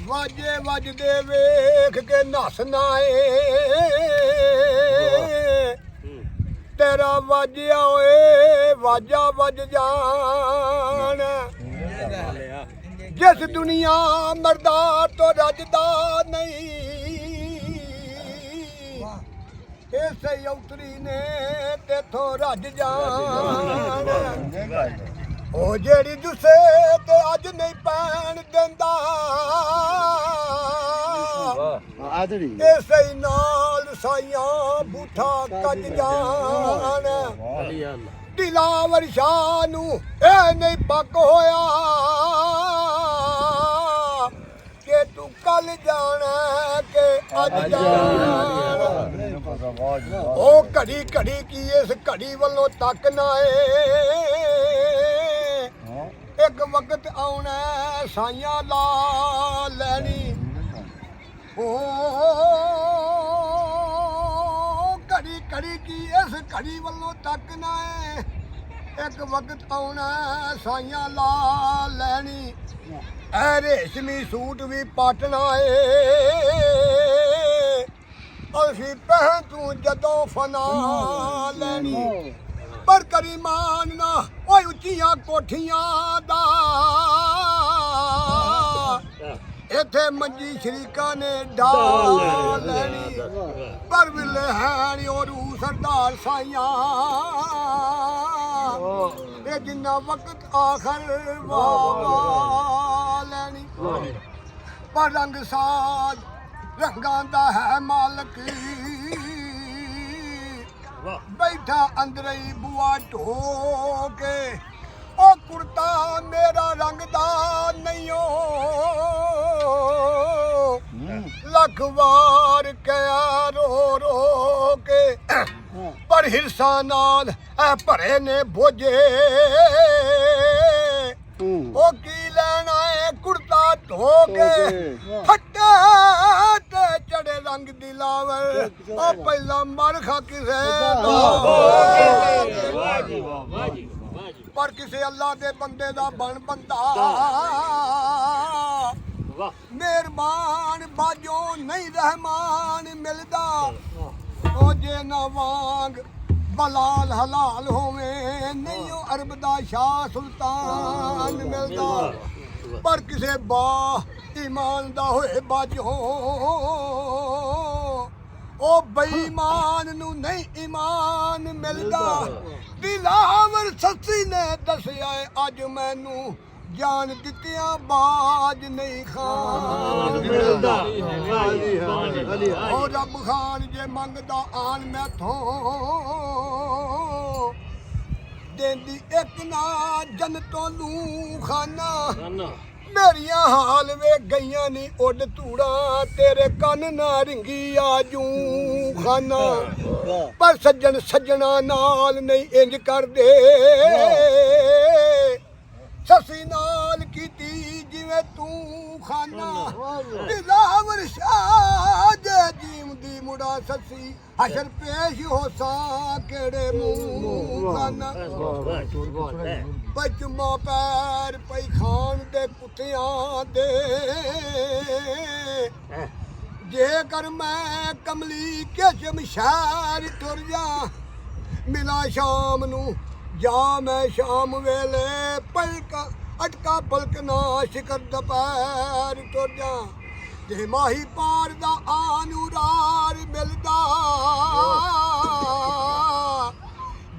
ਵਾਜੇ ਵੱਜਦੇ ਵੇਖ ਕੇ ਨੱਸਣਾ ਏ ਤੇਰਾ ਵਾਜਿਆ ਓਏ ਵਾਜਾ ਵੱਜ ਜਾਣ ਜਿਸ ਦੁਨੀਆ ਮਰਦਾ ਤੋਂ ਰੱਜਦਾ ਨਹੀਂ ਇਸੇ ਉਤਰੀ ਨੇ ਤੇਥੋਂ ਰੱਜ ਜਾਣ ਉਹ ਜਿਹੜੀ ਦੁਸੇ ਤੇ ਅੱਜ ਨਹੀਂ ਪੈਣ ਦਿੰਦਾ ਇਸੇ ਨਾਲ ਸਾਈਆਂ ਬੂਠਾ ਕੱਜ ਜਾਣ ਦਿਲਾਵਰ ਸ਼ਾਹ ਨੂੰ ਇਹ ਨਹੀਂ ਪੱਕ ਹੋਇਆ ਕਿ ਤੂੰ ਕੱਲ ਜਾਣਾ ਕਿ ਅੱਜ ਜਾਣਾ ਉਹ ਘੜੀ ਘੜੀ ਕੀ ਇਸ ਘੜੀ ਵੱਲੋਂ ਤੱਕ ਨਾ ਏ ਇੱਕ ਵਕਤ ਆਉਣਾ ਸਾਈਆਂ ਲਾ ਲੈਣੀ ਉਹ ਘੜੀ ਘੜੀ ਕੀ ਇਸ ਘੜੀ ਵੱਲੋਂ ਤੱਕ ਨਾ ਏ ਇੱਕ ਵਕਤ ਆਉਣਾ ਸਾਈਆਂ ਲਾ ਲੈਣੀ ਐ ਰੇਸ਼ਮੀ ਸੂਟ ਵੀ ਪਾਟਣਾ ਏ ਅਸੀਂ ਪਹਿ ਤੂੰ ਜਦੋਂ ਫਨਾ ਲੈਣੀ ਪਰ ਕਰੀ ਮਾਨ ਨਾ ਓਏ ਉੱਚੀਆਂ ਕੋਠੀਆਂ ਦਾ ਇੱਥੇ ਮੰਜੀ ਸ਼ਰੀਕਾਂ ਨੇ ਢਾ ਲੈਣੀ ਪਰ ਵਿਲੇ ਹੈ ਓ ਰੂ ਸਰਦਾਰ ਸਾਈਆਂ ਇਹ ਜਿੰਨਾ ਵਕਤ ਆਖਰ ਵਾ ਲੈਣੀ ਪਰ ਰੰਗ ਸਾਜ ਰੰਗਾਂ ਦਾ ਹੈ ਮਾਲਕ ਬੈਠਾ ਅੰਦਰ ਹੀ ਬੂਆ ਢੋ ਕੇ ਉਹ ਕੁੜਤਾ ਮੇਰਾ ਰੰਗ ਦਾ ਨਹੀਂ ਲੱਖ ਵਾਰ ਕਹਿਆ ਰੋ ਰੋ ਕੇ ਪਰ ਹਿਰਸਾਂ ਨਾਲ ਐ ਭਰੇ ਨੇ ਬੋਝੇ ਉਹ ਕੀ ਲੈਣਾ ਏ ਕੁੜਤਾ ਢੋ ਕੇ ਫੱਟੇ ਤੇ ਚੜੇ ਰੰਗ ਦੀ ਲਾਵਰ ਉਹ ਪਹਿਲਾਂ ਮਰ ਖਾ ਕਿਸੇ ਪਰ ਕਿਸੇ ਅੱਲਾ ਦੇ ਬੰਦੇ ਦਾ ਬਣ ਬੰਦਾ ਮਿਹਰਬਾਨ ਬਾਜੋ ਨਹੀਂ ਰਹਿਮਾਨ ਮਿਲਦਾ ਉਹ ਜੇ ਨਾ ਵਾਂਗ ਬਲਾਲ ਹਲਾਲ ਹੋਵੇ ਨਹੀਂ ਉਹ ਅਰਬ ਦਾ ਸ਼ਾਹ ਸੁਲਤਾਨ ਮਿਲਦਾ ਪਰ ਕਿਸੇ ਬਾ ਈਮਾਨ ਦਾ ਹੋਏ ਬਾਜੋ ਉਹ ਬੇਈਮਾਨ ਨੂੰ ਨਹੀਂ ਈਮਾਨ ਮਿਲਦਾ ਦਿਲਾਵਰ ਸੱਸੀ ਨੇ ਦੱਸਿਆ ਅੱਜ ਮੈਨੂੰ ਜਾਨ ਦਿੱਤਿਆਂ ਬਾਜ ਨਹੀਂ ਖਾਨ ਮਿਲਦਾ ਉਹ ਰੱਬ ਖਾਨ ਜੇ ਮੰਗਦਾ ਆਣ ਮੈਥੋਂ ਦੇਂਦੀ ਇੱਕ ਨਾ ਜੰਨਤੋਂ ਨੂੰ ਖਾਨਾ ਮੇਰੀਆਂ ਹਾਲ ਵੇ ਗਈਆਂ ਨੀ ਉੱਡ ਧੂੜਾ ਤੇਰੇ ਕੰਨ ਨਾ ਰਿੰਗੀ ਆਜੂ ਖਾਨਾ ਪਰ ਸੱਜਣ ਸੱਜਣਾ ਨਾਲ ਨਹੀਂ ਇੰਜ ਕਰਦੇ ਸੱਸੀ ਨਾਲ ਕੀਤੀ ਜਿਵੇਂ ਤੂੰ ਖਾਨਾ ਦਿਲਾਵਰ ਸ਼ਾਹ ਜੇ ਜੀਮ ਦੀ ਮੁੰਡਾ ਸੱਸੀ ਹਸ਼ਰ ਪੇਸ਼ ਹੋਸਾ ਕਿਹੜੇ ਮੂੰਹ ਖਾਨਾ ਬਚਮਾ ਪੈਰ ਪਈ ਖਾਨ ਦੇ ਕੁੱਤਿਆਂ ਦੇ ਜੇਕਰ ਮੈਂ ਕਮਲੀ ਕਿਸਮ ਸ਼ਹਿਰ ਤੁਰ ਜਾ ਮਿਲਾ ਸ਼ਾਮ ਨੂੰ ਜਾ ਮੈਂ ਸ਼ਾਮ ਵੇਲੇ ਪਲਕ ਅਟਕਾ ਪਲਕ ਨਾ ਸ਼ਿਕਰ ਦੁਪਹਿਰ ਤੁਰ ਜਾ ਤੇ ਮਾਹੀ ਪਾਰ ਦਾ ਆਨੂਰਾਰ ਮਿਲਦਾ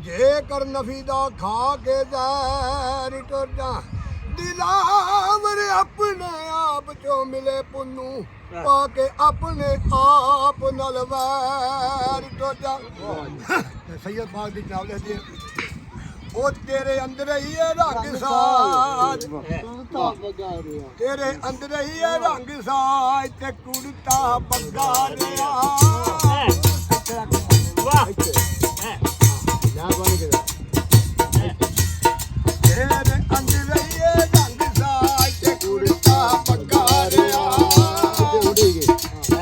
ਜੇਕਰ ਨਫੀ ਦਾ ਖਾ ਕੇ ਜ਼ਹਿਰ ਤੁਰ ਜਾ ਦਿਲਾਵਰ ਆਪਣੇ ਆਪ ਚੋਂ ਮਿਲੇ ਪੁੰਨੂ ਪਾ ਕੇ ਆਪਣੇ ਆਪ ਨਾਲ ਵੈਰ ਤੁਰ ਜਾ ਸੈਯਦ ਬਾਗ ਦੀ ਚਾਵਲੇ ਦੀ ਉਹ ਤੇਰੇ ਅੰਦਰ ਹੀ ਹੈ ਰੰਗ ਸਾਜ ਤੇਰੇ ਅੰਦਰ ਹੀ ਹੈ ਰੰਗ ਸਾਜ ਤੇ ਕੁੜਤਾ ਬੱਗਾ ਰਿਆ ਵਾਹ ਨਾ ਬਣ ਗਿਆ ਤੇਰੇ ਅੰਦਰ ਹੀ ਹੈ ਰੰਗ ਸਾਜ ਤੇ ਕੁੜਤਾ ਬੱਗਾ ਰਿਆ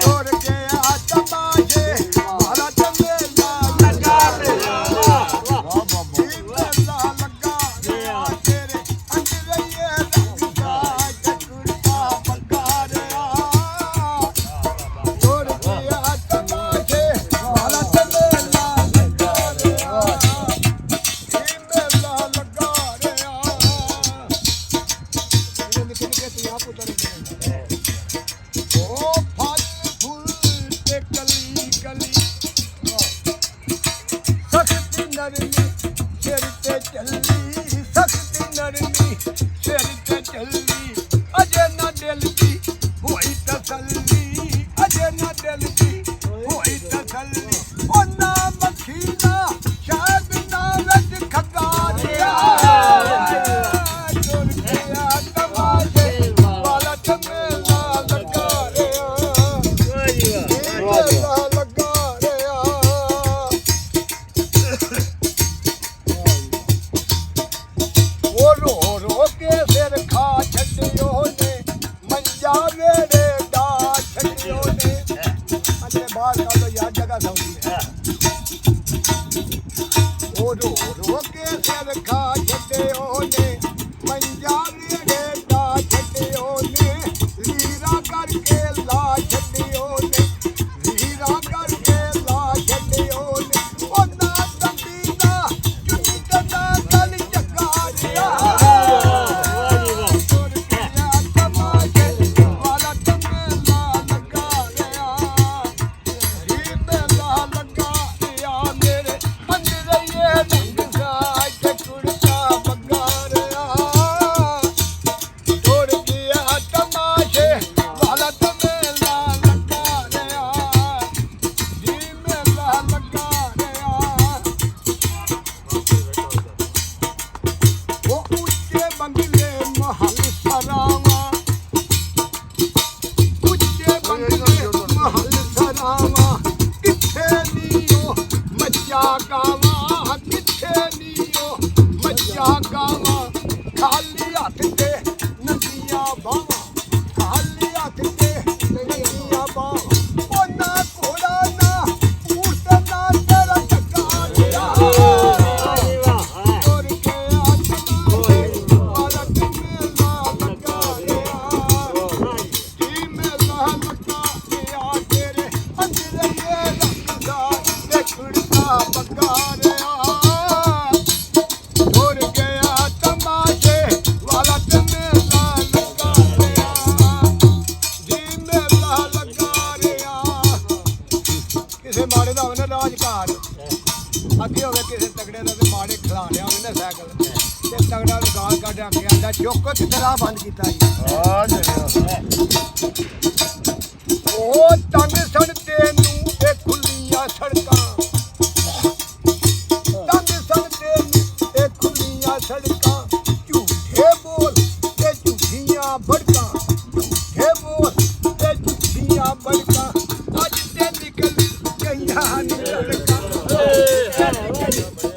ਤੋੜ ਕੇ ਆ ਤਮਾਸ਼ੇ ਮਾਰਾ ਚੰਦੇਲਾ ਲੱਗਾ ਰਿਆ ਤੇਰੇ ਅੰਦਰ ਹੀ ਹੈ ਰੰਗ ਸਾਜ ਤੇ ਕੁੜਤਾ ਬੱਗਾ ਰਿਆ ਉਹ ਫਲ ਫੁੱਲ ਤੇ ਕਲੀ ਕਲੀ ਸਖਤੀ ਨਰਮੀ ਸਿਰ ਤੇ ਚੱਲੀ ਸਖਤੀ ਨਰਮੀ ਸਿਰ ਤੇ ਚੱਲੀ ਅਜੇ ਨਾ ਦਿਲ ਦੀ ਹੋਈ ਤਸੱਲੀ ਅਜੇ ਨਾ ਦਿਲ ਦੀ ਹੋਈ ਤਸੱਲੀ ਉਹ ਨਾ ਮੱਖੀ ਨਾ ਸ਼ਾਇਦ ਨਾ ਵਿੱਚ ਖੱਗਾ ਜਿਆ ਤੁਰ ਗਿਆ ਤਮਾਸ਼ੇ ਵਾਲਾ ਤੇ ਮੇਲਾ ਲੱਗਾ ਰਿਹਾ ਮੇਲਾ ਲੱਗਾ ਰਿਹਾ ਉਹ ਰੋ ਰੋ ਕੇ ਸਿਰ ਖਾ ਛੱਡਿਓ ਨੇ ਮੰਜਾ ਵੇੜੇ ਦਾ ਛੱਡਿਓ ਨੇ ਅਜੇ ਬਾਹਰ ਕੱਢੋ ਯਾਰ ਜਗ੍ਹਾ ਸੌਂਦੀ ਹੈ ਉਹ ਰੋ ਰੋ ਕੇ ਸਿਰ ਖਾ ਛੱਡਿਓ ਨੇ ਮੰਜਾ ਵੇੜੇ ਦਾ ਛੱਡਿਓ ਨੇ ਲੀਰਾ ਕਰਕੇ ਲਾ ਛੱਡਿਓ ਨੇ ਲੀਰਾ ਕਰਕੇ ਲਾ ਛੱਡਿਓ ਨੇ ਉਹ ਨਾ ਤੰਬੀ ਦਾ ਚੁੱਟੀ ਕੰਦਾ ਗਲ ਚੱਕਾ ਜਿਆ ਤੁਰ ਗਿਆ ਤਮਾਸ਼ੇ ਵਾਲਾ ਤੇ ਮੇਲਾ ਲੱਗਾ ਰਿਹਾ ਜੀ ਮੇਲਾ ਲੱਗਾ ਰਿਹਾ ਮੇਰੇ ਅੰਦਰਈਏ ਰੰਗ ਸਾਜ ਤੇ ਕੁੜਤਾ ਬੱਗਾ ਰਿਹਾ ਤੁਰ ਗਿਆ ਤਮਾਸ਼ੇ ਵਾਲਾ ਤੇ ਮੇਲਾ ਲੱਗਾ ਰਿਹਾ ਜੀ ਮੇਲਾ ਲੱਗਾ ਰਿਹਾ ਉਹ ਉੱਚੇ ਬੰਗਲੇ ਮਹਲ ਸਰਾਵਾਂ ਉੱਚੇ ਬੰਗਲੇ ਮਹਲ ਸਰਾਵਾਂ ਕਿੱਥੇ ਨੀ ਉਹ ਮੱਝਾਂ ਗਾਵਾਂ ਕਿੱਥੇ ਨੀ ਉਹ ਮੱਝਾਂ ਗਾਵਾਂ ਖਾਲੀ ਹੱਥ ਤੇ ਨੰਗੀਆਂ ਬਾਹਾਂ ਖਾਲੀ ਹੱਥ ਤੇ ਨੰਗੀਆਂ ਬਾਹਾਂ ਉਹ ਨਾ ਘੋੜਾ ਨਾ ਊਠ ਨਾ ਤੇਰਾ ਟੱਕਾ ਜਿਆ ਤੁਰ ਗਿਆ ਤਮਾਸ਼ੇ ਵਾਲਾ ਤੇ ਮੇਲਾ ਲੱਗਾ ਰਿਹਾ ਜੀ ਮੇਲਾ ਲੱਗਾ ਰਿਹਾ ਤੇਰੇ ਅੰਦਰਈਏ ਰੰਗ ਦਾ ਤੇ ਕੁੜਤਾ ਬੱਗਾ ਰਿਹਾ ਤੁਰ ਗਿਆ ਤਮਾਸ਼ੇ ਵਾਲਾ ਤੇ ਮੇਲਾ ਲੱਗਾ ਰਿਹਾ ਜੀ ਮੇਲਾ ਲੱਗਾ ਰਿਹਾ ਕਿਸੇ ਮਾੜੇ ਦਾ ਹੋਵੇ ਨਾ ਰਾਜਕਾਰ ਅੱਗੇ ਹੋਵੇ ਕਿਸੇ ਤਗੜੇ ਦਾ ਤੇ ਮਾੜੇ ਖਿਲਾੜਿਆ ਹੋਵੇ ਨਾ ਸਾਈਕਲ ਤੇ ਤਗੜਾ ਨੂੰ ਗਾਲ ਕੱਢ ਕੇ ਆਂਦਾ ਚੁੱਕ ਕਿੱਥੇ ਰਾਹ ਬੰਦ ਕੀਤਾ ਜੀ ਉਹ ਤੰਗ ਸਣ ਤੈਨੂੰ ਇਹ ਖੁੱਲੀਆਂ ਸੜਕਾਂ ਤੰਗ ਸਣ ਤੈਨੂੰ ਇਹ ਖੁੱਲੀਆਂ ਸੜਕਾਂ ਝੂਠੇ ਬੋਲ ਤੇ ਝੂਠੀਆਂ ਬੜਕਾਂ ਝੂਠੇ ਬੋਲ ਤੇ ਝੂਠੀਆਂ ਬੜਕਾਂ ਅੱਜ ਤੇ ਨਿਕਲ ਗਈਆਂ ਨੀ ਲੜਕਾਂ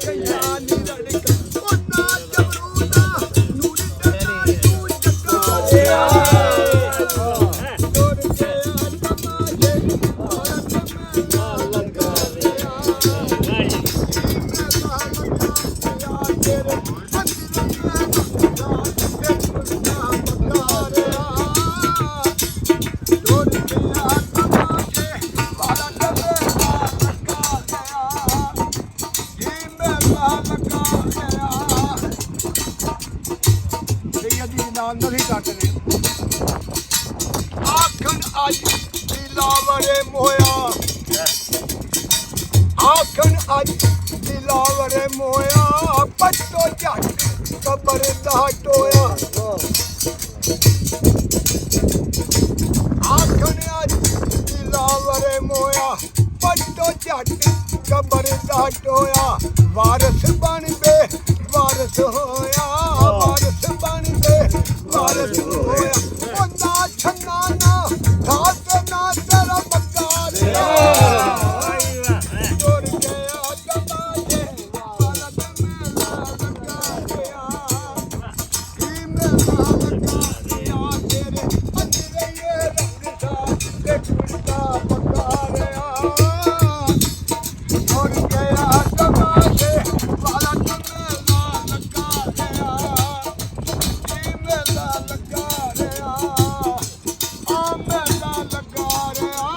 ਗਈਆਂ ਨੀ ਲੜਕਾਂ ਉਹ ਨਾ ਜਬਰੂ ਨਾ ਨੂਰ ਤੇ ਨਾ ਤੂੰ ਚੱਕਾ ਜਿਆ ਤੁਰ ਗਿਆ ਤਮਾਸ਼ੇ ਵਾਲਾ ਤੇ ਮੇਲਾ ਲੱਗਾ ਰਿਹਾ ਮੇਲਾ ਲੱਗਾ ਰਿਹਾ ਤੇਰੇ ਅੰਦਰਈਏ ਰੰਗ ਦਾ ਤੇ ਕੁੜਤਾ ਬੱਗਾ ਰਿਹਾ ਤੁਰ ਗਿਆ ਤਮਾਸ਼ੇ ਵਾਲਾ ਤੇ ਮੇਲਾ ਲੱਗਾ ਰਿਹਾ ਜੀ ਮੇਲਾ ਲੱਗਾ ਰਿਹਾ ਤੇ ਅਜੀ ਨਾਮ ਨਹੀਂ ਕੱਟਦੇ ਆਖਣ ਅੱਜ ਦਿਲਾਵਰੇ ਮੋਇਆ ਆਖਣ ਅੱਜ ਦਿਲਾਵਰੇ ਮੋਇਆ ਪੱਟੋ ਝੱਟ ਕਬਰ ਦਾ ਟੋਇਆ ਆਖਣ ਅੱਜ ਦਿਲਾਵਰੇ ਮੋਇਆ ਪੱਟੋ ਝੱਟ ਕਬਰ ਦਾ ਟੋਇਆ ਵਾਰਸ ਬਣ ਬੇ ਵਾਰਸ ਹੋਇਆ ਵਾਰਸ ਬਣ ਬੇ ਵਾਰਸ ਹੋਇਆ ਉਹ ਨਾ ਛੰਨਾ ਨਾ ਠਾਕ ਨਾ ਤੇਰਾ ਬੱਗਾ ਰਿਹਾ ਤੁਰ ਗਿਆ ਤਮਾਸ਼ੇ ਵਾਲਾ ਤੇ ਮੇਲਾ ਲੱਗਾ ਰਿਹਾ ਜੀ ਮੇਲਾ ਲੱਗਾ ਰਿਹਾ ਤੇਰੇ ਅੰਦਰਈਏ ਰੰਗ ਦਾ ਤੇ ਕੁੜਤਾ ਬੱਗਾ ਰਿਹਾ ਤੁਰ ਗਿਆ ਤਮਾਸ਼ੇ ਵਾਲਾ ਤੇ ਮੇਲਾ ਲੱਗਾ ਰਿਹਾ ਜੀ ਮੇਲਾ ਲੱਗਾ ਰਿਹਾ ਆ ਮੇਲਾ ਲੱਗਾ ਰਿਹਾ